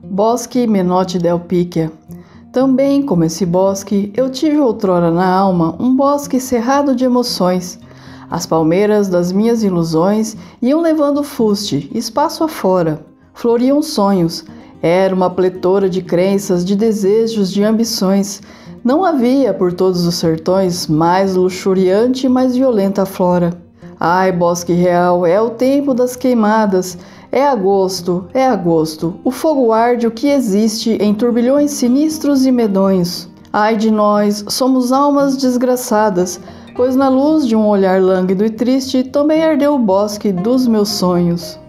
Bosque Menotti del Picchia. Também, como esse bosque, eu tive outrora na alma um bosque cerrado de emoções. As palmeiras das minhas ilusões iam levando fuste, espaço afora. Floriam sonhos, era uma pletora de crenças, de desejos, de ambições. Não havia, por todos os sertões, mais luxuriante e mais violenta flora. Ai, bosque real, é o tempo das queimadas. É agosto, o fogo arde o que existe em turbilhões sinistros e medonhos. Ai de nós, somos almas desgraçadas, pois na luz de um olhar lânguido e triste também ardeu o bosque dos meus sonhos.